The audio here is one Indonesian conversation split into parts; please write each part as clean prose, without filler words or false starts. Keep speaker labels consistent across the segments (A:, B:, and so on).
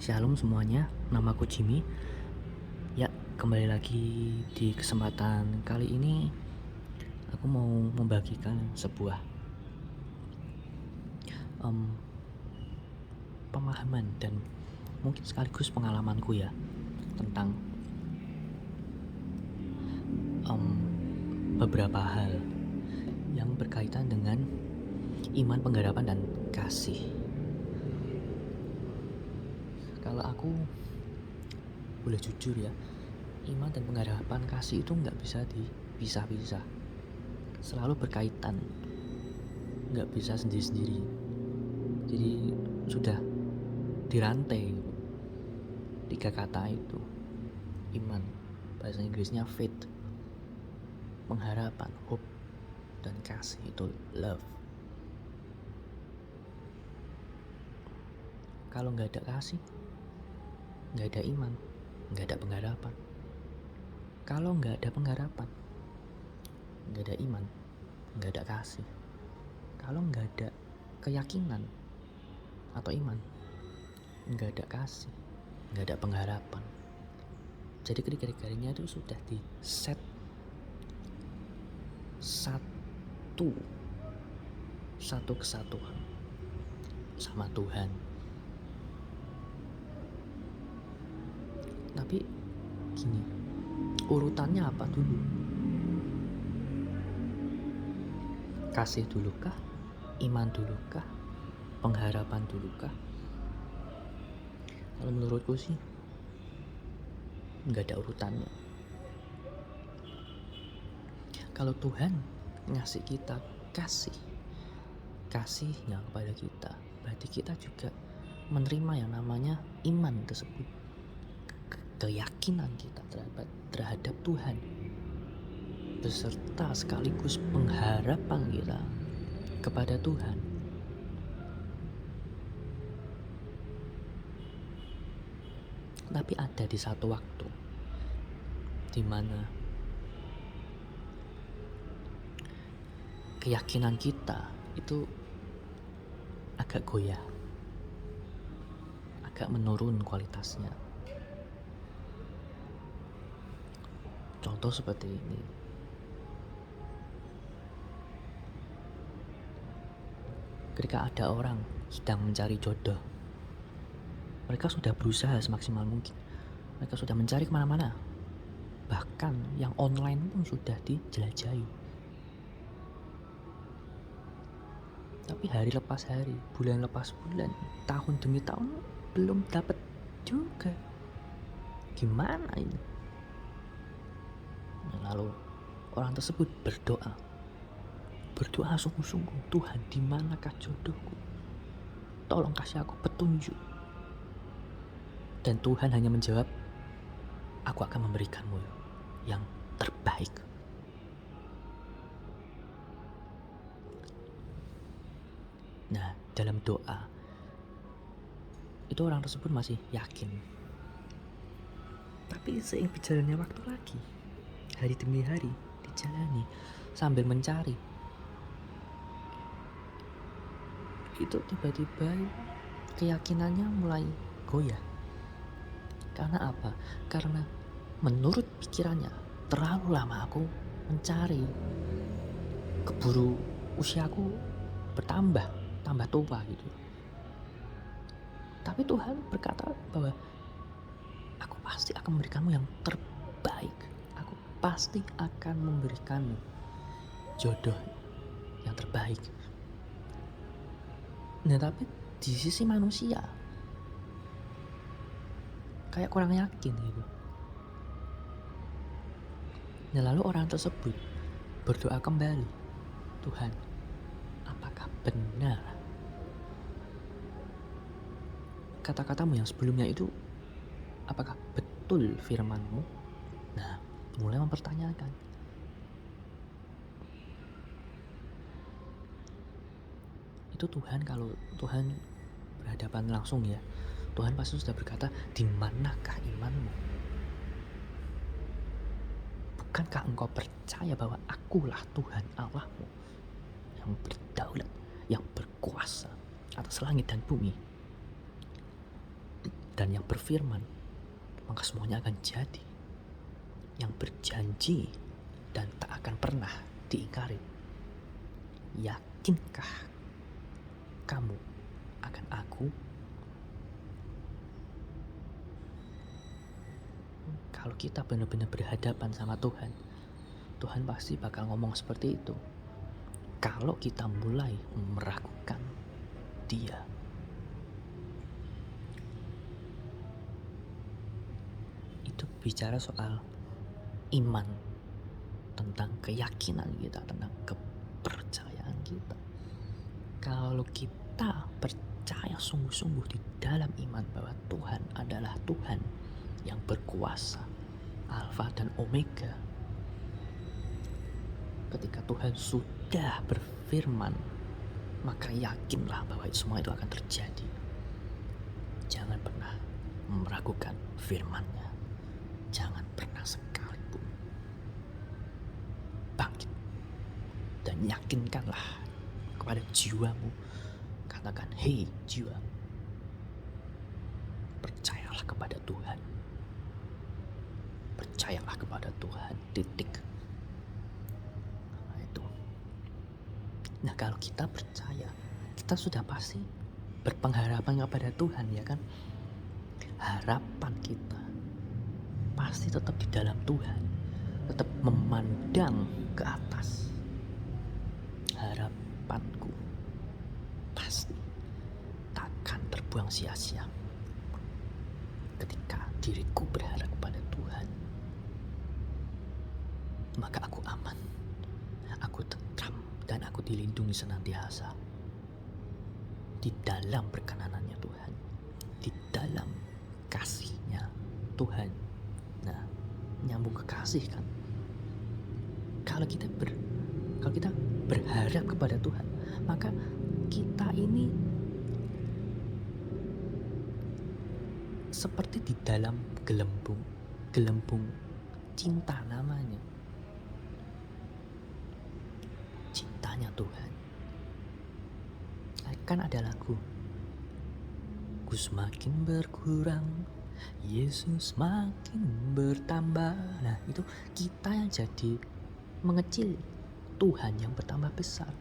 A: Shalom semuanya, namaku Jimmy. Ya, kembali lagi di kesempatan kali ini aku mau membagikan sebuah em, pemahaman dan mungkin sekaligus pengalamanku ya tentang em, beberapa hal yang berkaitan dengan iman, pengharapan, dan kasih. Kalau aku boleh jujur ya, iman dan pengharapan, kasih itu nggak bisa dipisah-pisah, selalu berkaitan, nggak bisa sendiri-sendiri. Jadi sudah dirantai tiga kata itu: iman, bahasa Inggrisnya faith, pengharapan, hope, dan kasih itu love. Kalau nggak ada kasih, nggak ada iman, nggak ada pengharapan. Kalau nggak ada pengharapan, nggak ada iman, nggak ada kasih. Kalau nggak ada keyakinan atau iman, nggak ada kasih, nggak ada pengharapan. Jadi ketiga-tiganya itu sudah di set satu kesatuan sama Tuhan. Tapi gini, urutannya apa dulu? Kasih dulukah? Iman dulukah? Pengharapan dulukah? Kalau menurutku sih nggak ada urutannya. Kalau Tuhan ngasih kita kasihnya kepada kita, berarti kita juga menerima yang namanya iman tersebut, keyakinan kita terhadap Tuhan, beserta sekaligus pengharapan kita kepada Tuhan. Tapi ada di satu waktu di mana keyakinan kita itu agak goyah, agak menurun kualitasnya. Contoh seperti ini. Ketika ada orang sedang mencari jodoh, mereka sudah berusaha semaksimal mungkin. Mereka sudah mencari kemana-mana. Bahkan yang online pun sudah dijelajahi. Tapi hari lepas hari, bulan lepas bulan, tahun demi tahun belum dapat juga. Gimana ini? Lalu orang tersebut berdoa sungguh-sungguh, Tuhan, di manakah jodohku? Tolong kasih aku petunjuk. Dan Tuhan hanya menjawab, aku akan memberikanmu yang terbaik. Nah, dalam doa itu orang tersebut masih yakin. Tapi seiring berjalannya waktu lagi, hari demi hari dijalani sambil mencari, itu tiba-tiba keyakinannya mulai goyah. Karena apa? Karena menurut pikirannya, terlalu lama aku mencari, keburu usiaku tambah tua gitu. Tapi Tuhan berkata bahwa aku pasti akan memberikanmu yang terbaik. Aku pasti akan memberikanmu jodoh yang terbaik. Nah, tapi di sisi manusia kayak kurang yakin gitu. Nah, lalu orang tersebut berdoa kembali, Tuhan, apakah benar kata-katamu yang sebelumnya itu? Apakah betul firman-Mu? Nah, mulai mempertanyakan. Itu Tuhan, kalau Tuhan berhadapan langsung ya, Tuhan pasti sudah berkata, di manakah imanmu? Bukankah engkau percaya bahwa akulah Tuhan Allahmu yang berdaulat, yang berkuasa atas langit dan bumi? dan yang berfirman, maka semuanya akan jadi. Yang berjanji dan tak akan pernah diingkari. Yakinkah kamu akan aku? Kalau kita benar-benar berhadapan sama Tuhan, Tuhan pasti bakal ngomong seperti itu. Kalau kita mulai meragukan Dia. Itu bicara soal iman, tentang keyakinan kita, tentang kepercayaan kita. Kalau kita percaya sungguh-sungguh di dalam iman bahwa Tuhan adalah Tuhan yang berkuasa, Alfa dan Omega. Ketika Tuhan sudah berfirman, maka yakinlah bahwa semua itu akan terjadi. Jangan pernah meragukan firman-Nya. Jangan pernah sekalipun. Bangkit dan yakinkanlah kepada jiwamu. Katakan, hei jiwa, percayalah kepada Tuhan. Percayalah kepada Tuhan, titik. Nah, itu. Nah, kalau kita percaya, kita sudah pasti berpengharapan kepada Tuhan, ya kan? Harapan kita pasti tetap di dalam Tuhan, tetap memandang ke atas. Harapanku pasti takkan terbuang sia-sia ketika diriku berharap kepada Tuhan. Maka aku aman, aku tentram, dan aku dilindungi senantiasa di dalam perkenanannya Tuhan, di dalam kasih-Nya Tuhan. Nah, nyambung ke kasih kan. Kalau kita berharap kepada Tuhan, maka kita ini seperti di dalam gelembung cinta namanya. Cintanya Tuhan. Kan ada lagu, ku semakin berkurang, Yesus makin bertambah. Nah, itu kita yang jadi mengecil, Tuhan yang bertambah besar.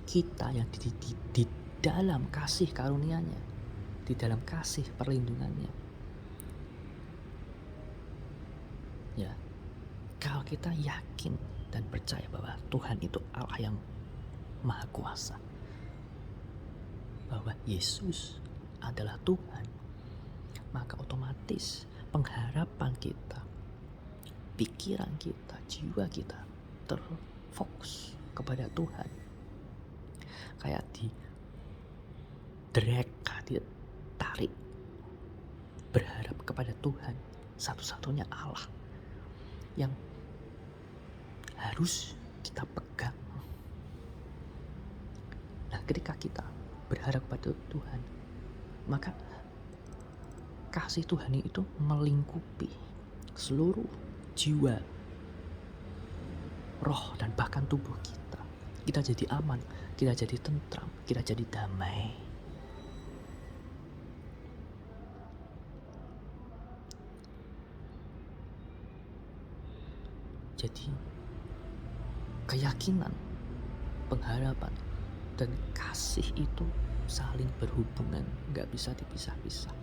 A: Kita yang di dalam kasih karunia-Nya, di dalam kasih perlindungannya. Ya, kalau kita yakin dan percaya bahwa Tuhan itu Allah yang Maha Kuasa, bahwa Yesus adalah Tuhan, maka otomatis pengharapan kita, pikiran kita, jiwa kita terfokus kepada Tuhan. Kayak ditarik, berharap kepada Tuhan, satu-satunya Allah yang harus kita pegang. Nah, ketika kita berharap pada Tuhan, maka kasih Tuhan itu melingkupi seluruh jiwa, roh, dan bahkan tubuh kita. Kita jadi aman, kita jadi tentram, kita jadi damai. Jadi keyakinan, pengharapan, dan kasih itu saling berhubungan, gak bisa dipisah-pisah.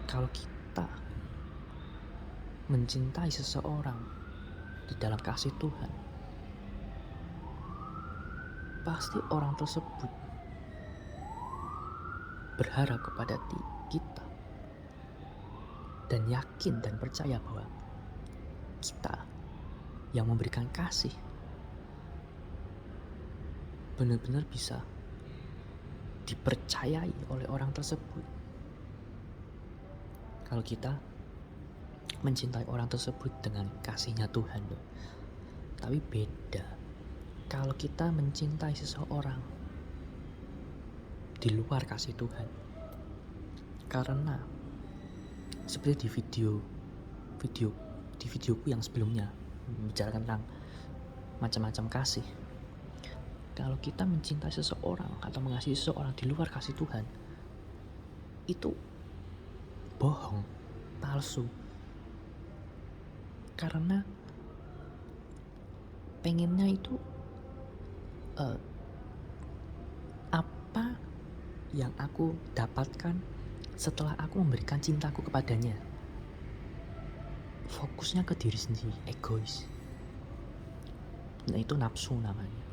A: Kalau kita mencintai seseorang di dalam kasih Tuhan, pasti orang tersebut berharap kepada kita dan yakin dan percaya bahwa kita yang memberikan kasih benar-benar bisa dipercayai oleh orang tersebut. Kalau kita mencintai orang tersebut dengan kasih-Nya Tuhan loh. Tapi beda kalau kita mencintai seseorang di luar kasih Tuhan. Karena seperti di videoku yang sebelumnya membicarakan tentang macam-macam kasih. Kalau kita mencintai seseorang atau mengasihi seseorang di luar kasih Tuhan, itu bohong, palsu. Karena pengennya itu apa yang aku dapatkan setelah aku memberikan cintaku kepadanya. Fokusnya ke diri sendiri, egois. Nah, itu nafsu namanya.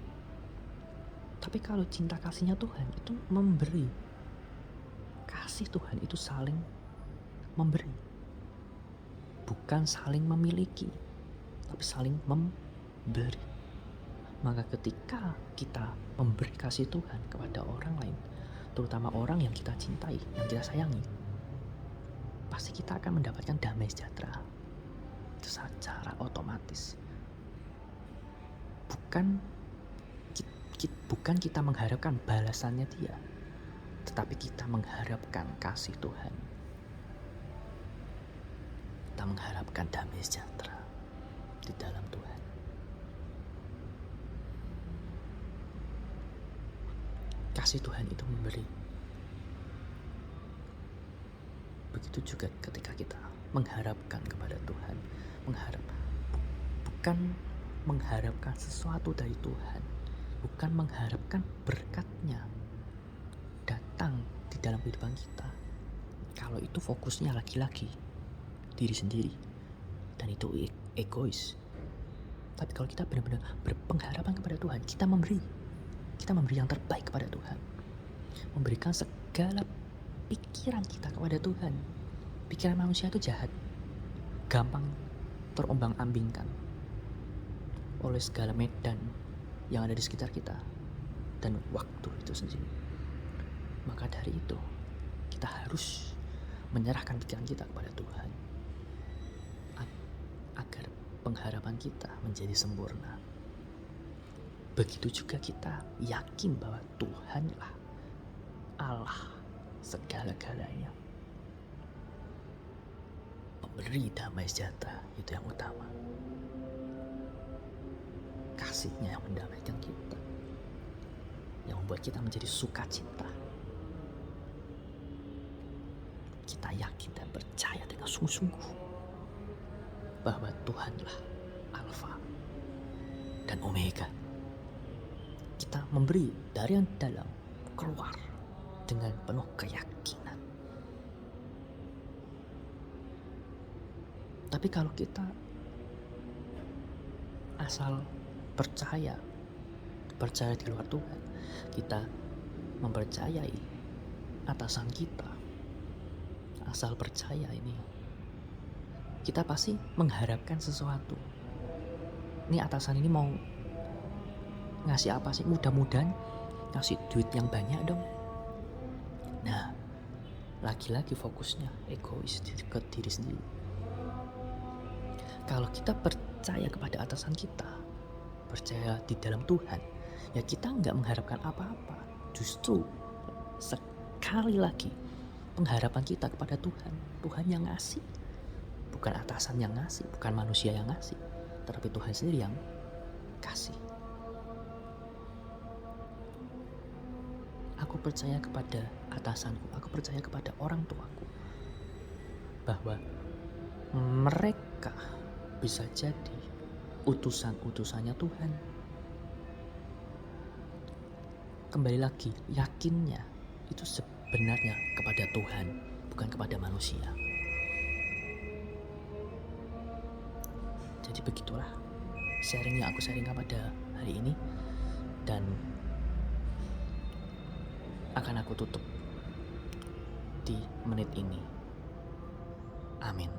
A: Tapi kalau cinta kasihnya Tuhan itu memberi. Kasih Tuhan itu saling memberi. Bukan saling memiliki, tapi saling memberi. Maka ketika kita memberi kasih Tuhan kepada orang lain, terutama orang yang kita cintai, yang kita sayangi, pasti kita akan mendapatkan damai sejahtera. Itu secara otomatis. Bukan kita mengharapkan balasannya dia, tetapi kita mengharapkan kasih Tuhan. Kita mengharapkan damai sejahtera di dalam Tuhan. Kasih Tuhan itu memberi. Begitu juga ketika kita mengharapkan kepada Tuhan, bukan mengharapkan sesuatu dari Tuhan, bukan mengharapkan berkatnya datang di dalam kehidupan kita. Kalau itu fokusnya lagi-lagi diri sendiri, dan itu egois. Tapi kalau kita benar-benar berpengharapan kepada Tuhan, kita memberi yang terbaik kepada Tuhan, memberikan segala pikiran kita kepada Tuhan. Pikiran manusia itu jahat, gampang terombang-ambingkan oleh segala medan yang ada di sekitar kita dan waktu itu sendiri. Maka dari itu kita harus menyerahkan pikiran kita kepada Tuhan agar pengharapan kita menjadi sempurna. Begitu juga kita yakin bahwa Tuhanlah Allah segala-galanya, pemberi damai sejahtera. Itu yang utama. Kasihnya yang mendamaikan kita, yang membuat kita menjadi sukacita. Kita yakin dan percaya dengan sungguh-sungguh bahwa Tuhanlah Alfa dan Omega. Kita memberi dari yang dalam keluar dengan penuh keyakinan. Tapi kalau kita asal percaya di luar Tuhan, kita mempercayai atasan kita, asal percaya ini, kita pasti mengharapkan sesuatu. Ini atasan ini mau ngasih apa sih? Mudah-mudahan ngasih duit yang banyak dong. Nah, lagi-lagi fokusnya egois ke diri sendiri. Kalau kita percaya kepada atasan kita, percaya di dalam Tuhan, ya kita nggak mengharapkan apa-apa. Justru sekali lagi pengharapan kita kepada Tuhan. Tuhan yang ngasih, bukan atasan yang ngasih, bukan manusia yang ngasih, tetapi Tuhan sendiri yang kasih. Aku percaya kepada atasanku, aku percaya kepada orang tuaku, bahwa mereka bisa jadi utusan-utusannya Tuhan. Kembali lagi, yakinnya itu sebenarnya kepada Tuhan, bukan kepada manusia. Jadi begitulah sharing yang aku sharingkan pada hari ini, dan akan aku tutup di menit ini. Amin.